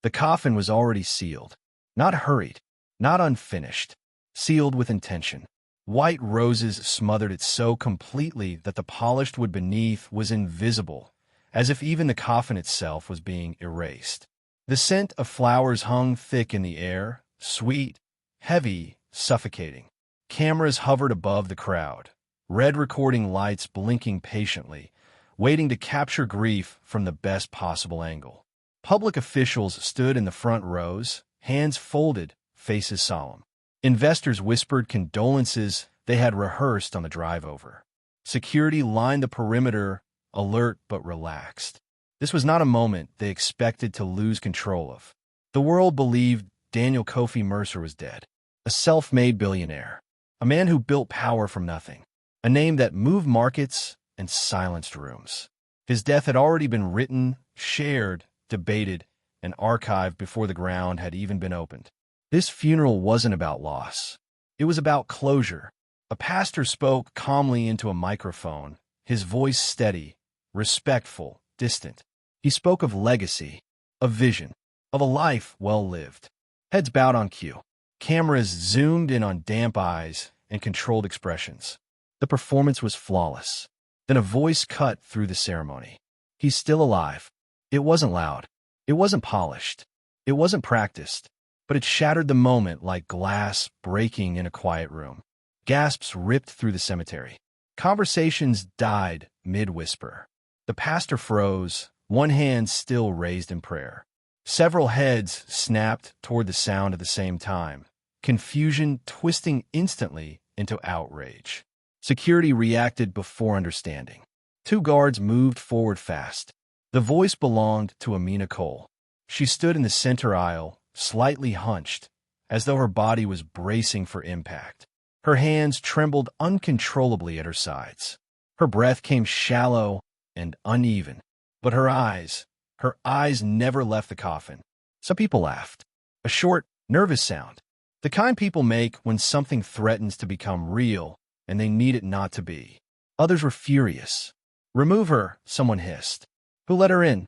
The coffin was already sealed. Not hurried, not unfinished. Sealed with intention. White roses smothered it so completely that the polished wood beneath was invisible, as if even the coffin itself was being erased. The scent of flowers hung thick in the air, sweet, heavy, suffocating. Cameras hovered above the crowd, red recording lights blinking patiently, waiting to capture grief from the best possible angle. Public officials stood in the front rows, hands folded, faces solemn. Investors whispered condolences they had rehearsed on the drive over. Security lined the perimeter, alert but relaxed. This was not a moment they expected to lose control of. The world believed Daniel Kofi Mercer was dead. A self-made billionaire. A man who built power from nothing. A name that moved markets and silenced rooms. His death had already been written, shared, debated, and archived before the ground had even been opened. This funeral wasn't about loss. It was about closure. A pastor spoke calmly into a microphone, his voice steady, respectful, distant. He spoke of legacy, of vision, of a life well lived. Heads bowed on cue. Cameras zoomed in on damp eyes and controlled expressions. The performance was flawless. Then a voice cut through the ceremony. He's still alive. It wasn't loud. It wasn't polished. It wasn't practiced. But it shattered the moment like glass breaking in a quiet room. Gasps ripped through the cemetery. Conversations died mid-whisper. The pastor froze, one hand still raised in prayer. Several heads snapped toward the sound at the same time, confusion twisting instantly into outrage. Security reacted before understanding. Two guards moved forward fast. The voice belonged to Amina Cole. She stood in the center aisle, slightly hunched, as though her body was bracing for impact. Her hands trembled uncontrollably at her sides. Her breath came shallow and uneven, but her eyes never left the coffin. Some people laughed. A short, nervous sound. The kind people make when something threatens to become real and they need it not to be. Others were furious. "Remove her," someone hissed. "Who let her in?"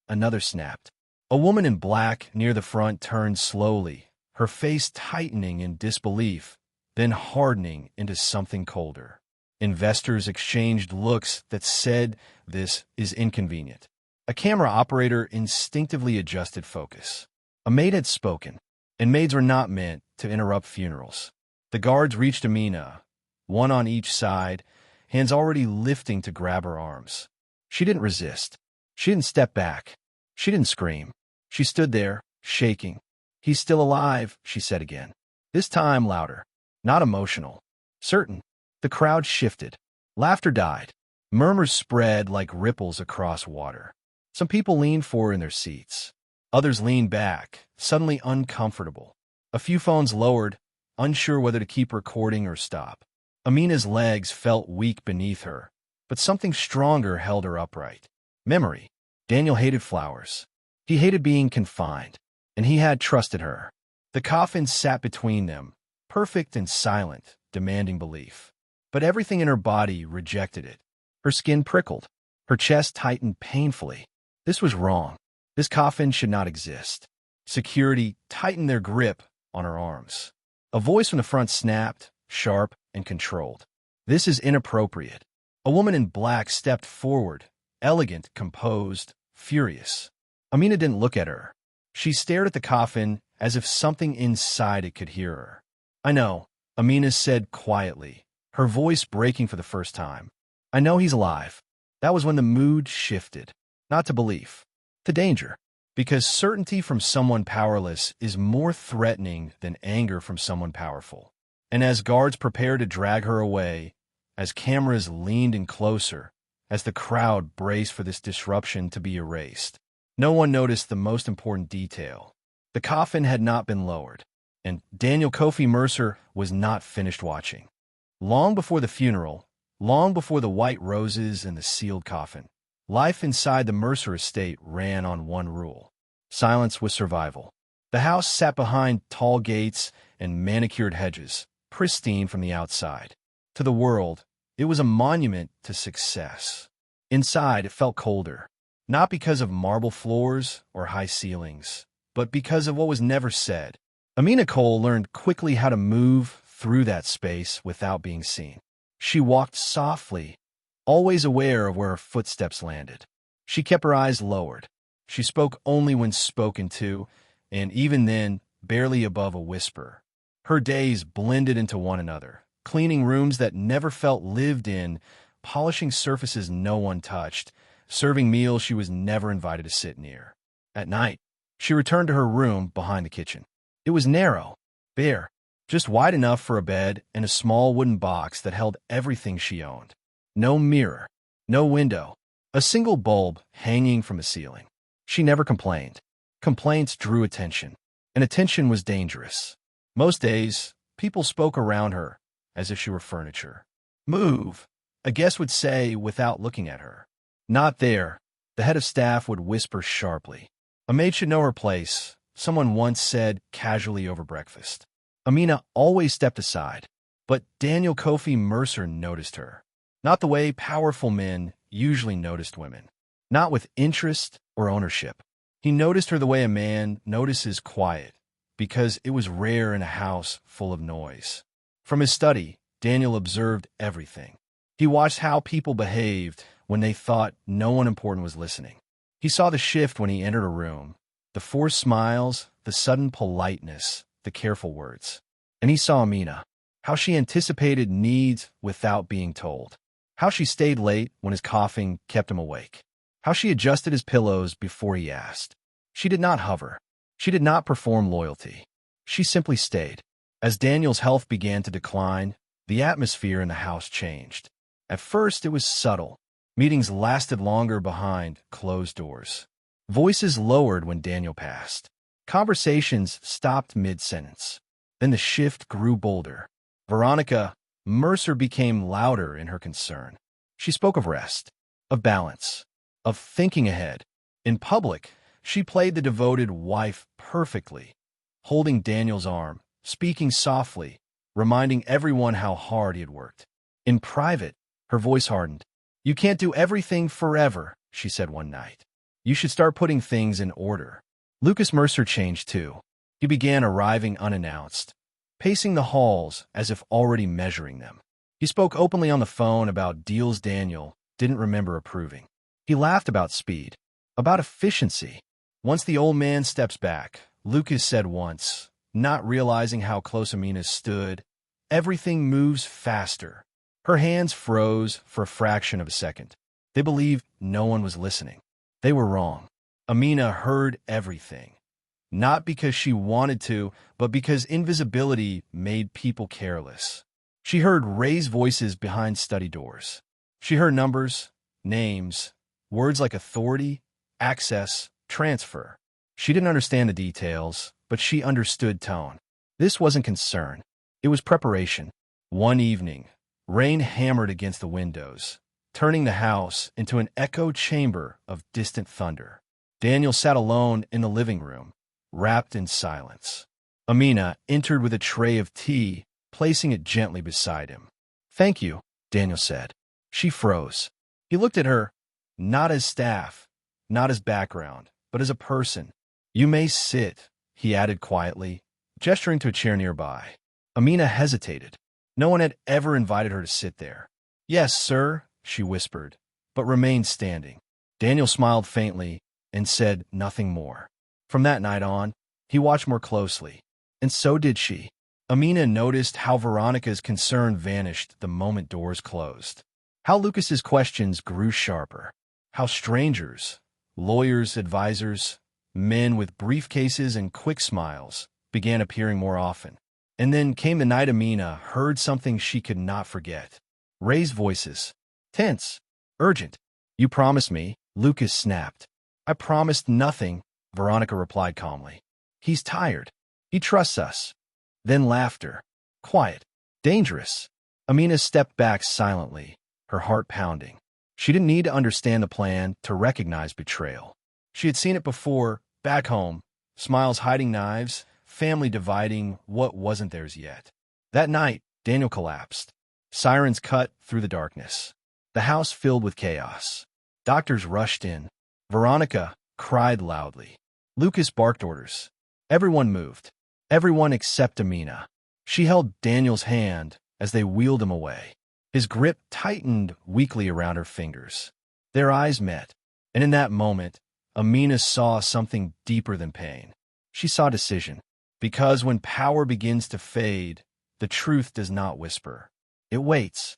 Another snapped. A woman in black near the front turned slowly, her face tightening in disbelief, then hardening into something colder. Investors exchanged looks that said, "This is inconvenient." A camera operator instinctively adjusted focus. A maid had spoken, and maids were not meant to interrupt funerals. The guards reached Amina, one on each side, hands already lifting to grab her arms. She didn't resist. She didn't step back. She didn't scream. She stood there, shaking. "He's still alive," she said again. This time louder. Not emotional. Certain. The crowd shifted. Laughter died. Murmurs spread like ripples across water. Some people leaned forward in their seats. Others leaned back, suddenly uncomfortable. A few phones lowered, unsure whether to keep recording or stop. Amina's legs felt weak beneath her, but something stronger held her upright. Memory. Daniel hated flowers. He hated being confined, and he had trusted her. The coffin sat between them, perfect and silent, demanding belief. But everything in her body rejected it. Her skin prickled. Her chest tightened painfully. This was wrong. This coffin should not exist. Security tightened their grip on her arms. A voice from the front snapped, sharp and controlled. "This is inappropriate." A woman in black stepped forward, elegant, composed, furious. Amina didn't look at her. She stared at the coffin as if something inside it could hear her. "I know," Amina said quietly, her voice breaking for the first time. "I know he's alive." That was when the mood shifted, not to belief, to danger. Because certainty from someone powerless is more threatening than anger from someone powerful. And as guards prepared to drag her away, as cameras leaned in closer, as the crowd braced for this disruption to be erased, no one noticed the most important detail. The coffin had not been lowered, and Daniel Kofi Mercer was not finished watching. Long before the funeral, long before the white roses and the sealed coffin, life inside the Mercer estate ran on one rule. Silence was survival. The house sat behind tall gates and manicured hedges, pristine from the outside. To the world, it was a monument to success. Inside, it felt colder, not because of marble floors or high ceilings, but because of what was never said. Amina Cole learned quickly how to move through that space without being seen. She walked softly, always aware of where her footsteps landed. She kept her eyes lowered. She spoke only when spoken to, and even then, barely above a whisper. Her days blended into one another, cleaning rooms that never felt lived in, polishing surfaces no one touched, serving meals she was never invited to sit near. At night, she returned to her room behind the kitchen. It was narrow, bare, just wide enough for a bed and a small wooden box that held everything she owned. No mirror, no window, a single bulb hanging from the ceiling. She never complained. Complaints drew attention, and attention was dangerous. Most days, people spoke around her as if she were furniture. "Move," a guest would say without looking at her. "Not there," the head of staff would whisper sharply. "A maid should know her place," someone once said casually over breakfast. Amina always stepped aside, but Daniel Kofi Mercer noticed her. Not the way powerful men usually noticed women. Not with interest or ownership. He noticed her the way a man notices quiet, because it was rare in a house full of noise. From his study, Daniel observed everything. He watched how people behaved when they thought no one important was listening. He saw the shift when he entered a room, the forced smiles, the sudden politeness, the careful words. And he saw Amina, how she anticipated needs without being told, how she stayed late when his coughing kept him awake, how she adjusted his pillows before he asked. She did not hover. She did not perform loyalty. She simply stayed. As Daniel's health began to decline, the atmosphere in the house changed. At first, it was subtle. Meetings lasted longer behind closed doors. Voices lowered when Daniel passed. Conversations stopped mid-sentence. Then the shift grew bolder. Veronica Mercer became louder in her concern. She spoke of rest, of balance, of thinking ahead. In public, she played the devoted wife perfectly, holding Daniel's arm, speaking softly, reminding everyone how hard he had worked. In private, her voice hardened. "You can't do everything forever," she said one night. "You should start putting things in order." Lucas Mercer changed too. He began arriving unannounced, pacing the halls as if already measuring them. He spoke openly on the phone about deals Daniel didn't remember approving. He laughed about speed, about efficiency. "Once the old man steps back," Lucas said once, not realizing how close Amina stood, "everything moves faster." Her hands froze for a fraction of a second. They believed no one was listening. They were wrong. Amina heard everything. Not because she wanted to, but because invisibility made people careless. She heard raised voices behind study doors. She heard numbers, names, words like authority, access, transfer. She didn't understand the details, but she understood tone. This wasn't concern. It was preparation. One evening, rain hammered against the windows, turning the house into an echo chamber of distant thunder. Daniel sat alone in the living room, wrapped in silence. Amina entered with a tray of tea, placing it gently beside him. "Thank you," Daniel said. She froze. He looked at her, not as staff, not as background, but as a person. "You may sit," he added quietly, gesturing to a chair nearby. Amina hesitated. No one had ever invited her to sit there. "Yes, sir," she whispered, but remained standing. Daniel smiled faintly and said nothing more. From that night on, he watched more closely, and so did she. Amina noticed how Veronica's concern vanished the moment doors closed, how Lucas's questions grew sharper, how strangers, lawyers, advisors, men with briefcases and quick smiles began appearing more often. And then came the night Amina heard something she could not forget. Raised voices. Tense. Urgent. "You promised me," Lucas snapped. "I promised nothing," Veronica replied calmly. "He's tired. He trusts us." Then laughter. Quiet. Dangerous. Amina stepped back silently, her heart pounding. She didn't need to understand the plan to recognize betrayal. She had seen it before, back home. Smiles hiding knives, family dividing what wasn't theirs yet. That night, Daniel collapsed. Sirens cut through the darkness. The house filled with chaos. Doctors rushed in. Veronica cried loudly. Lucas barked orders. Everyone moved. Everyone except Amina. She held Daniel's hand as they wheeled him away. His grip tightened weakly around her fingers. Their eyes met, and in that moment, Amina saw something deeper than pain. She saw decision. Because when power begins to fade, the truth does not whisper. It waits.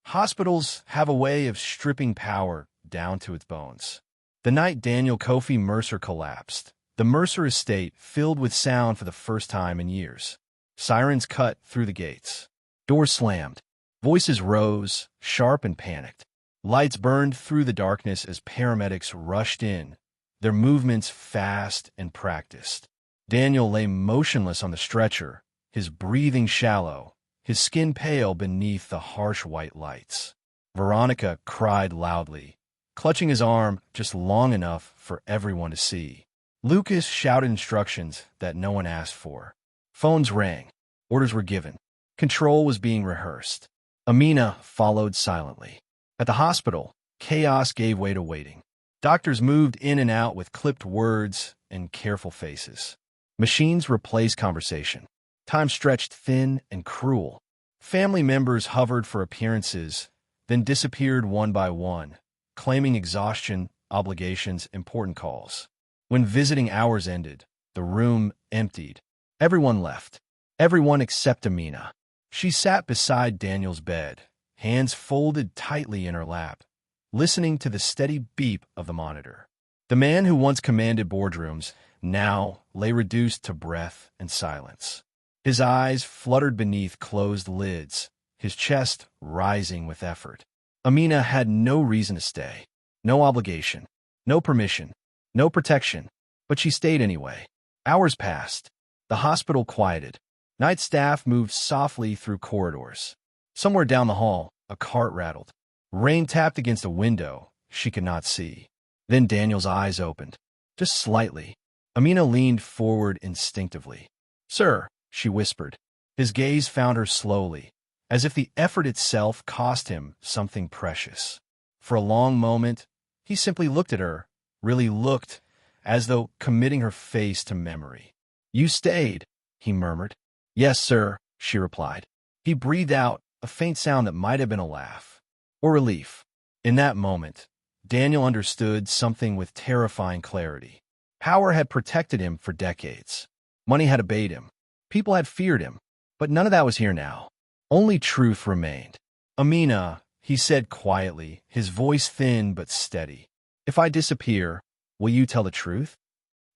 Hospitals have a way of stripping power down to its bones. The night Daniel Kofi Mercer collapsed, the Mercer estate filled with sound for the first time in years. Sirens cut through the gates. Doors slammed. Voices rose, sharp and panicked. Lights burned through the darkness as paramedics rushed in, their movements fast and practiced. Daniel lay motionless on the stretcher, his breathing shallow, his skin pale beneath the harsh white lights. Veronica cried loudly, clutching his arm just long enough for everyone to see. Lucas shouted instructions that no one asked for. Phones rang. Orders were given. Control was being rehearsed. Amina followed silently. At the hospital, chaos gave way to waiting. Doctors moved in and out with clipped words and careful faces. Machines replaced conversation. Time stretched thin and cruel. Family members hovered for appearances, then disappeared one by one, claiming exhaustion, obligations, important calls. When visiting hours ended, the room emptied. Everyone left. Everyone except Amina. She sat beside Daniel's bed, hands folded tightly in her lap, listening to the steady beep of the monitor. The man who once commanded boardrooms now lay reduced to breath and silence. His eyes fluttered beneath closed lids, his chest rising with effort. Amina had no reason to stay, no obligation, no permission, no protection, but she stayed anyway. Hours passed. The hospital quieted. Night staff moved softly through corridors. Somewhere down the hall, a cart rattled. Rain tapped against a window she could not see. Then Daniel's eyes opened, just slightly. Amina leaned forward instinctively. "Sir," she whispered. His gaze found her slowly, as if the effort itself cost him something precious. For a long moment, he simply looked at her, really looked, as though committing her face to memory. "You stayed," he murmured. "Yes, sir," she replied. He breathed out a faint sound that might have been a laugh or relief. In that moment, Daniel understood something with terrifying clarity. Power had protected him for decades. Money had obeyed him. People had feared him. But none of that was here now. Only truth remained. "Amina," he said quietly, his voice thin but steady. "If I disappear, will you tell the truth?"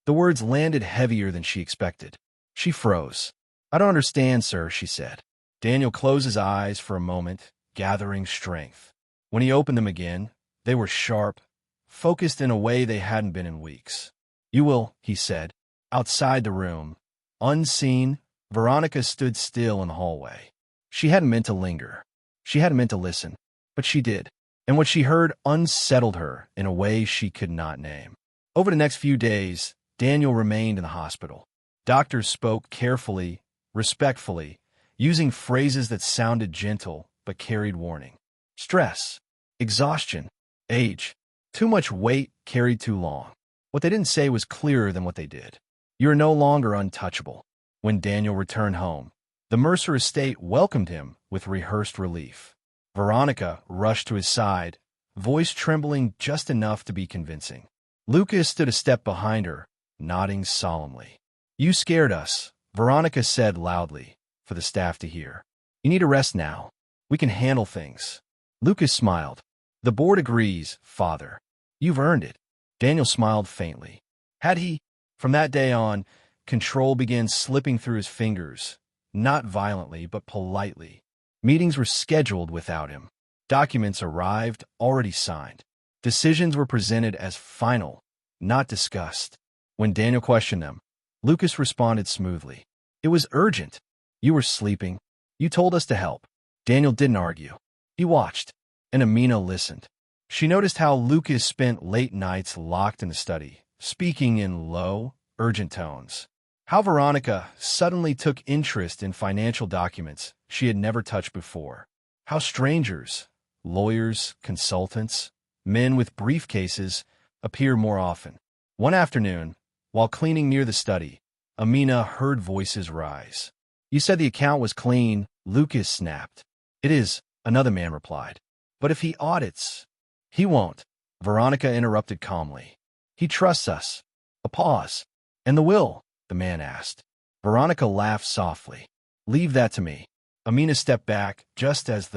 The words landed heavier than she expected. She froze. "I don't understand, sir," she said. Daniel closed his eyes for a moment, gathering strength. When he opened them again, they were sharp, focused in a way they hadn't been in weeks. "You will," he said. Outside the room, unseen, Veronica stood still in the hallway. She hadn't meant to linger. She hadn't meant to listen. But she did. And what she heard unsettled her in a way she could not name. Over the next few days, Daniel remained in the hospital. Doctors spoke carefully, respectfully, using phrases that sounded gentle but carried warning. Stress, exhaustion, age, too much weight carried too long. What they didn't say was clearer than what they did. "You are no longer untouchable." When Daniel returned home, the Mercer estate welcomed him with rehearsed relief. Veronica rushed to his side, voice trembling just enough to be convincing. Lucas stood a step behind her, nodding solemnly. "You scared us," Veronica said loudly, for the staff to hear. "You need a rest now. We can handle things." Lucas smiled. "The board agrees, Father. You've earned it." Daniel smiled faintly. Had he? From that day on, control began slipping through his fingers, not violently, but politely. Meetings were scheduled without him. Documents arrived, already signed. Decisions were presented as final, not discussed. When Daniel questioned them, Lucas responded smoothly. "It was urgent. You were sleeping. You told us to help." Daniel didn't argue. He watched, and Amina listened. She noticed how Lucas spent late nights locked in the study, speaking in low, urgent tones. How Veronica suddenly took interest in financial documents she had never touched before. How strangers, lawyers, consultants, men with briefcases appear more often. One afternoon, While cleaning near the study, Amina heard voices rise. "You said the account was clean," Lucas snapped. "It is," another man replied. "But if he audits—" "He won't," Veronica interrupted calmly. "He trusts us." A pause. "And the will?" the man asked. Veronica laughed softly. "Leave that to me." Amina stepped back just as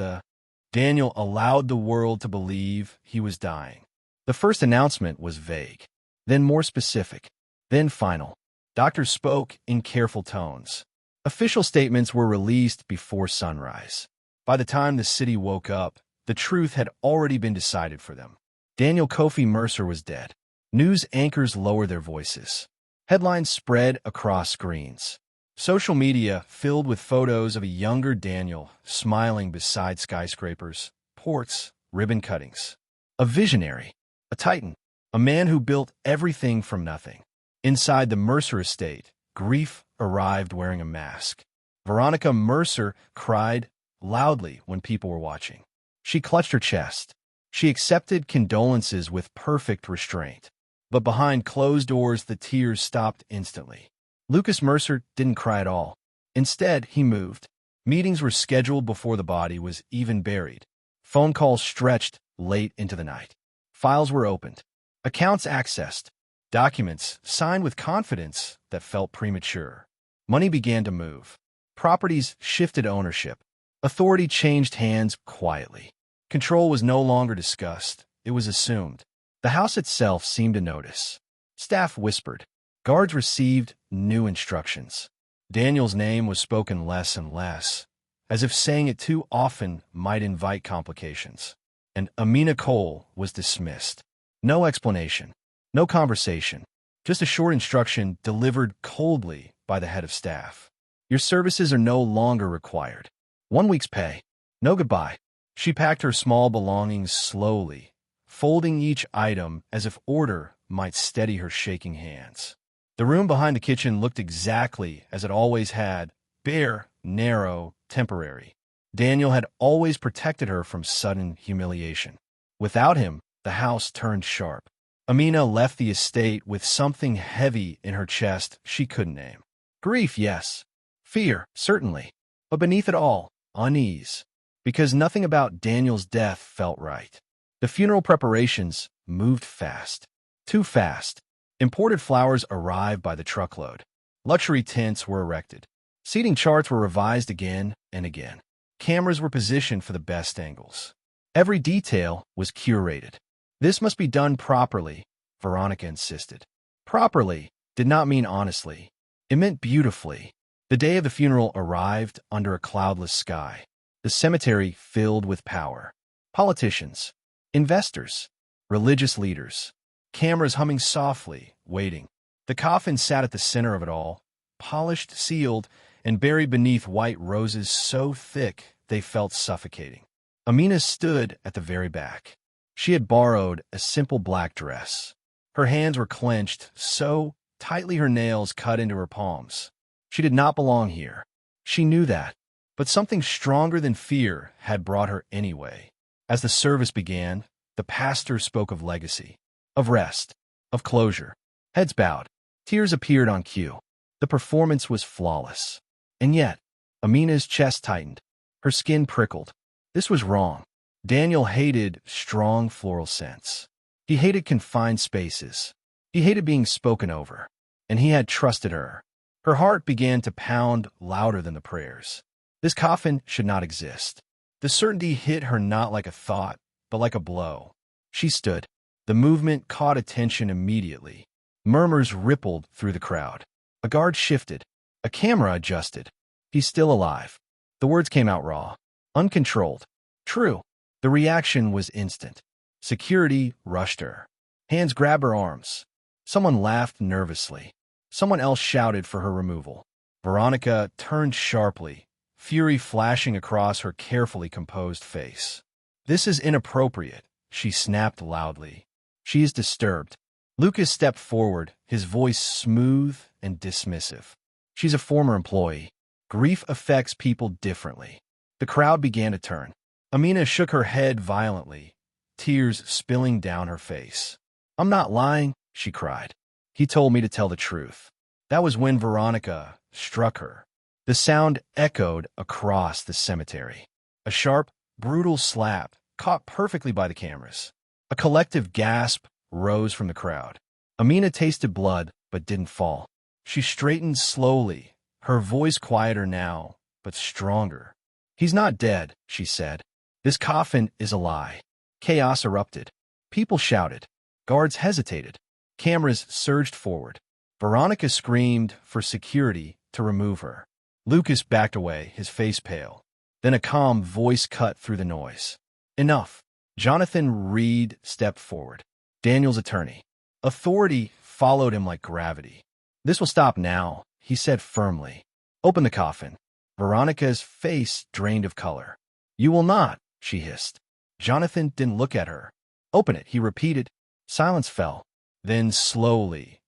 Daniel allowed the world to believe he was dying. The first announcement was vague, then more specific, then final. Doctors spoke in careful tones. Official statements were released before sunrise. By the time the city woke up, the truth had already been decided for them. Daniel Kofi Mercer was dead. News anchors lowered their voices. Headlines spread across screens. Social media filled with photos of a younger Daniel smiling beside skyscrapers, ports, ribbon cuttings. A visionary, a titan, a man who built everything from nothing. Inside the Mercer estate, grief arrived wearing a mask. Veronica Mercer cried loudly when people were watching. She clutched her chest. She accepted condolences with perfect restraint. But behind closed doors, the tears stopped instantly. Lucas Mercer didn't cry at all. Instead, he moved. Meetings were scheduled before the body was even buried. Phone calls stretched late into the night. Files were opened. Accounts accessed. Documents signed with confidence that felt premature. Money began to move. Properties shifted ownership. Authority changed hands quietly. Control was no longer discussed. It was assumed. The house itself seemed to notice. Staff whispered. Guards received new instructions. Daniel's name was spoken less and less, as if saying it too often might invite complications. And Amina Cole was dismissed. No explanation. No conversation. Just a short instruction delivered coldly by the head of staff. Your services are no longer required. 1 week's pay. No goodbye. She packed her small belongings slowly, folding each item as if order might steady her shaking hands. The room behind the kitchen looked exactly as it always had, bare, narrow, temporary. Daniel had always protected her from sudden humiliation. Without him, the house turned sharp. Amina left the estate with something heavy in her chest she couldn't name. Grief, yes. Fear, certainly. But beneath it all, unease. Because nothing about Daniel's death felt right. The funeral preparations moved fast. Too fast. Imported flowers arrived by the truckload. Luxury tents were erected. Seating charts were revised again and again. Cameras were positioned for the best angles. Every detail was curated. This must be done properly, Veronica insisted. Properly did not mean honestly. It meant beautifully. The day of the funeral arrived under a cloudless sky. The cemetery filled with power. Politicians, investors, religious leaders. Cameras humming softly, waiting. The coffin sat at the center of it all, polished, sealed, and buried beneath white roses so thick they felt suffocating. Amina stood at the very back. She had borrowed a simple black dress. Her hands were clenched so tightly her nails cut into her palms. She did not belong here. She knew that, but something stronger than fear had brought her anyway. As the service began, the pastor spoke of legacy, of rest, of closure. Heads bowed. Tears appeared on cue. The performance was flawless. And yet, Amina's chest tightened. Her skin prickled. This was wrong. Daniel hated strong floral scents. He hated confined spaces. He hated being spoken over. And he had trusted her. Her heart began to pound louder than the prayers. This coffin should not exist. The certainty hit her not like a thought, but like a blow. She stood. The movement caught attention immediately. Murmurs rippled through the crowd. A guard shifted. A camera adjusted. He's still alive. The words came out raw, uncontrolled. True. The reaction was instant. Security rushed her. Hands grabbed her arms. Someone laughed nervously. Someone else shouted for her removal. Veronica turned sharply, fury flashing across her carefully composed face. This is inappropriate, she snapped loudly. She is disturbed. Lucas stepped forward, his voice smooth and dismissive. She's a former employee. Grief affects people differently. The crowd began to turn. Amina shook her head violently, tears spilling down her face. I'm not lying, she cried. He told me to tell the truth. That was when Veronica struck her. The sound echoed across the cemetery. A sharp, brutal slap, caught perfectly by the cameras. A collective gasp rose from the crowd. Amina tasted blood, but didn't fall. She straightened slowly, her voice quieter now, but stronger. "He's not dead," she said. "This coffin is a lie." Chaos erupted. People shouted. Guards hesitated. Cameras surged forward. Veronica screamed for security to remove her. Lucas backed away, his face pale. Then a calm voice cut through the noise. "Enough." Jonathan Reed stepped forward. Daniel's attorney. Authority followed him like gravity. "This will stop now," he said firmly. "Open the coffin." Veronica's face drained of color. "You will not," she hissed. Jonathan didn't look at her. "Open it," he repeated. Silence fell. Then slowly,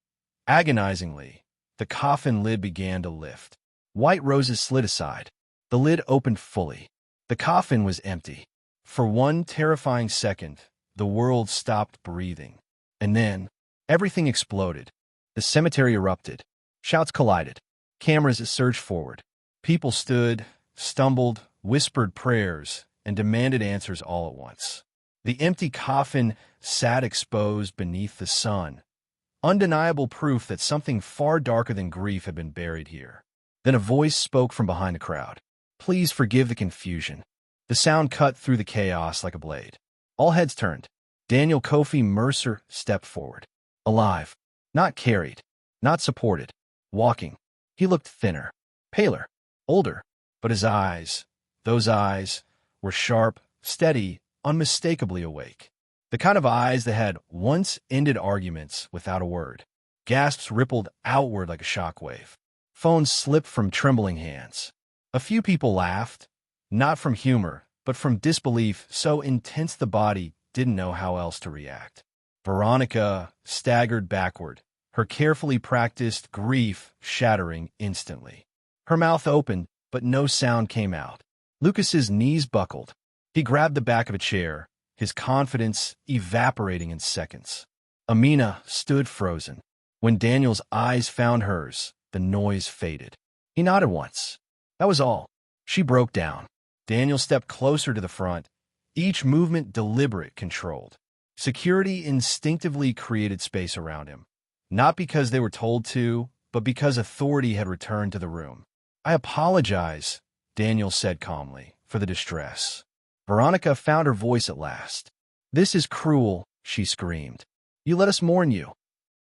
agonizingly, the coffin lid began to lift. White roses slid aside. The lid opened fully. The coffin was empty. For one terrifying second, the world stopped breathing. And then, everything exploded. The cemetery erupted. Shouts collided. Cameras surged forward. People stood, stumbled, whispered prayers, and demanded answers all at once. The empty coffin sat exposed beneath the sun. Undeniable proof that something far darker than grief had been buried here. Then a voice spoke from behind the crowd. "Please forgive the confusion." The sound cut through the chaos like a blade. All heads turned. Daniel Kofi Mercer stepped forward. Alive. Not carried. Not supported. Walking. He looked thinner. Paler. Older. But his eyes, those eyes, were sharp, steady, unmistakably awake. The kind of eyes that had once ended arguments without a word. Gasps rippled outward like a shockwave. Phones slipped from trembling hands. A few people laughed, not from humor, but from disbelief so intense the body didn't know how else to react. Veronica staggered backward, her carefully practiced grief shattering instantly. Her mouth opened, but no sound came out. Lucas's knees buckled. He grabbed the back of a chair, his confidence evaporating in seconds. Amina stood frozen. When Daniel's eyes found hers, the noise faded. He nodded once. That was all. She broke down. Daniel stepped closer to the front, each movement deliberate, controlled. Security instinctively created space around him, not because they were told to, but because authority had returned to the room. "I apologize," Daniel said calmly, "for the distress." Veronica found her voice at last. "This is cruel," she screamed. "You let us mourn you."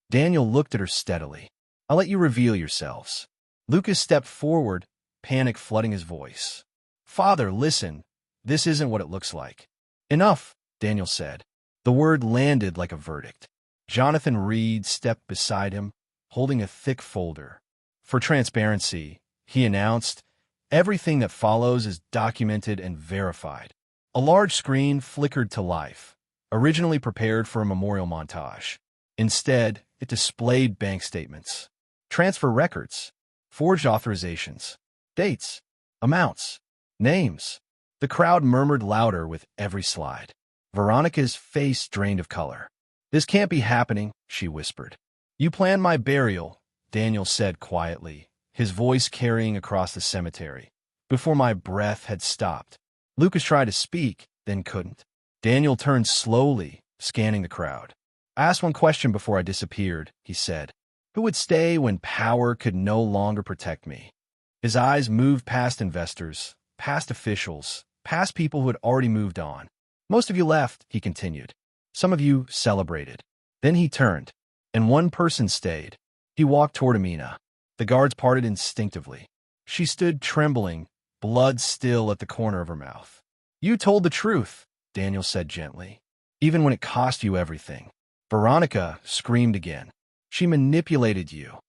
Daniel looked at her steadily. "I'll let you reveal yourselves." Lucas stepped forward, panic flooding his voice. "Father, listen. This isn't what it looks like." "Enough," Daniel said. The word landed like a verdict. Jonathan Reed stepped beside him, holding a thick folder. "For transparency," he announced, "everything that follows is documented and verified." A large screen flickered to life, originally prepared for a memorial montage. Instead, it displayed bank statements, transfer records, forged authorizations, dates, amounts, names. The crowd murmured louder with every slide. Veronica's face drained of color. "This can't be happening," she whispered. "You planned my burial," Daniel said quietly, his voice carrying across the cemetery, "before my breath had stopped." Lucas tried to speak, then couldn't. Daniel turned slowly, scanning the crowd. "I asked one question before I disappeared," he said. "Who would stay when power could no longer protect me?" His eyes moved past investors, past officials, past people who had already moved on. "Most of you left," he continued. "Some of you celebrated." Then he turned, and one person stayed. He walked toward Amina. The guards parted instinctively. She stood trembling, blood still at the corner of her mouth. "You told the truth," Daniel said gently, "even when it cost you everything." Veronica screamed again. "She manipulated you."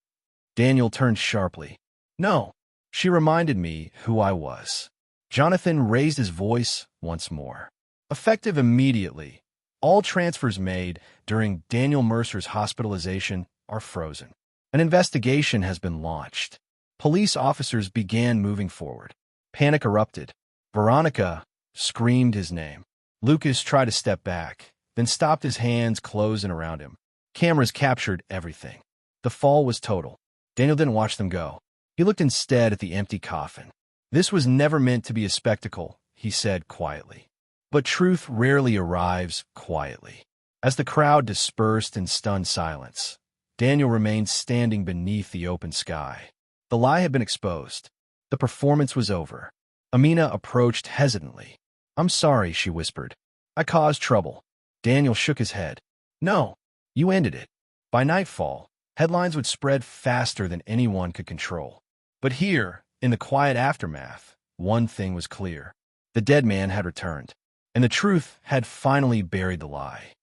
Daniel turned sharply. "No, she reminded me who I was." Jonathan raised his voice once more. Effective immediately, all transfers made during Daniel Mercer's hospitalization are frozen. An investigation has been launched. Police officers began moving forward. Panic erupted. Veronica screamed his name. Lucas tried to step back, then stopped, his hands closing around him. Cameras captured everything. The fall was total. Daniel didn't watch them go. He looked instead at the empty coffin. This was never meant to be a spectacle, he said quietly. But truth rarely arrives quietly. As the crowd dispersed in stunned silence, Daniel remained standing beneath the open sky. The lie had been exposed. The performance was over. Amina approached hesitantly. "I'm sorry," she whispered. "I caused trouble." Daniel shook his head. "No, you ended it." By nightfall, headlines would spread faster than anyone could control. But here, in the quiet aftermath, one thing was clear. The dead man had returned, and the truth had finally buried the lie.